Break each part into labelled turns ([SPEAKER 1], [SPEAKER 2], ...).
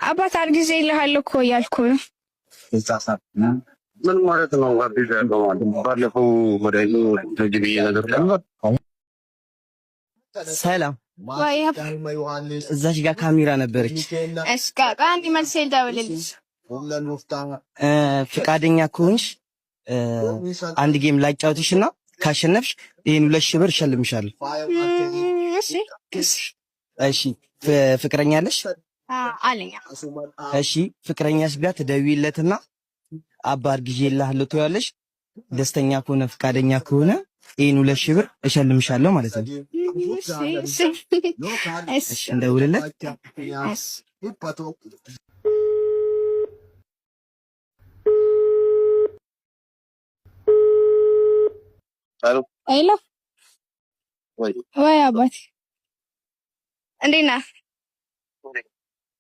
[SPEAKER 1] አባት አርግዜ ይልሃል እኮ እያልኩ ነው።
[SPEAKER 2] ምን ማለት ነው? አዲስ ያለው ባለፈው መዳይሉ ተጅብ ነገር
[SPEAKER 3] ሰላም እዛች ጋር ካሜራ ነበረች።
[SPEAKER 1] እስካ አንድ መልስ ልደውልልሽ።
[SPEAKER 3] ፍቃደኛ ከሆንሽ አንድ ጌም ላጫውትሽና ካሸነፍሽ ይሄን 2000 ብር እሸልምሻለሁ። እሺ ፍቅረኛ አለሽ?
[SPEAKER 1] አለኝ።
[SPEAKER 3] እሺ ፍቅረኛሽ ጋር ትደውይለትና አባ አርግዤልሃለሁ ትያለሽ። ደስተኛ ከሆነ ፍቃደኛ ከሆነ ይሄን 2000 ብር እሸልምሻለሁ ማለት ነው። እሺ እንደውልለት።
[SPEAKER 1] ሄሎ ወይ አባቴ እንዴት ነህ?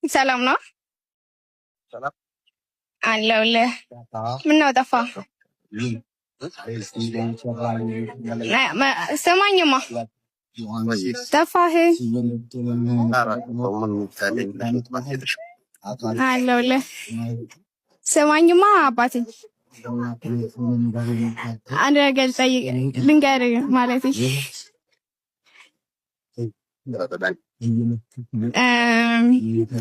[SPEAKER 1] ሰላም ነው?
[SPEAKER 2] ሰላም
[SPEAKER 1] አለሁልህ። ምነው ጠፋህ? ስማኝማ ጠፋህ? አለሁልህ። ስማኝማ አባቴ አንድ ነገር ልንገርህ ማለት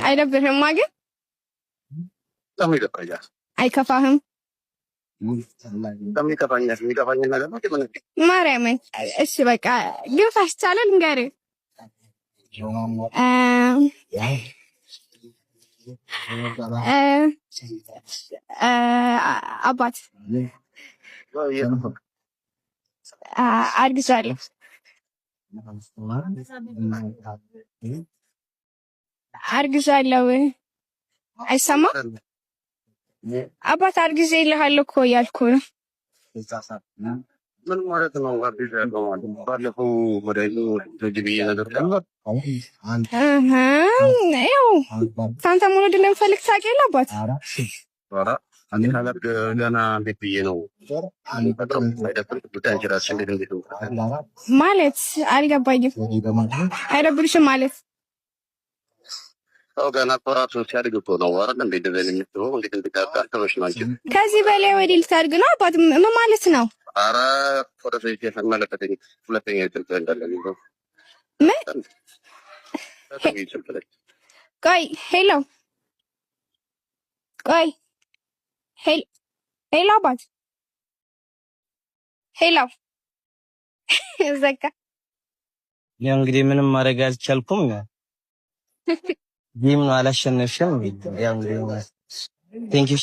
[SPEAKER 1] አይደብርህማ? ግን አይከፋህም? ማርያምን እሺ በቃ ግን ፋሽቻለ ልንገርህ አባት አርግዣለሁ። አርግዣለሁ። አይሰማም? አባት አርግዤ ይልሃል እኮ እያልኩ ነው።
[SPEAKER 2] ምን ማለት ነው? አዲስ ያለው ባለፈው መዳይሉ ተጅብ ነገር
[SPEAKER 1] ያው ሳንታ ሞኖ እንደምፈልግ ታውቂያለህ አባት?
[SPEAKER 2] ገና እንዴት ብዬ ነው
[SPEAKER 1] ማለት አልገባኝም። አይደብርሽም ማለት
[SPEAKER 2] ገና ራሱ ሲያድግ እኮ ነው።
[SPEAKER 1] ከዚህ በላይ ወዲህ ልታድግ ነው አባት? ምን ማለት ነው?
[SPEAKER 2] ኧረ ሁለተኛ
[SPEAKER 1] ቆይ ሄሎ ቆይ ሄሎ አባት ሄሎ ዘጋ።
[SPEAKER 3] ያው እንግዲህ ምንም ማድረግ አልቻልኩም። ጌም ነው አላሸነፍሽም። ያው እንግዲህ ቴንክ ዩ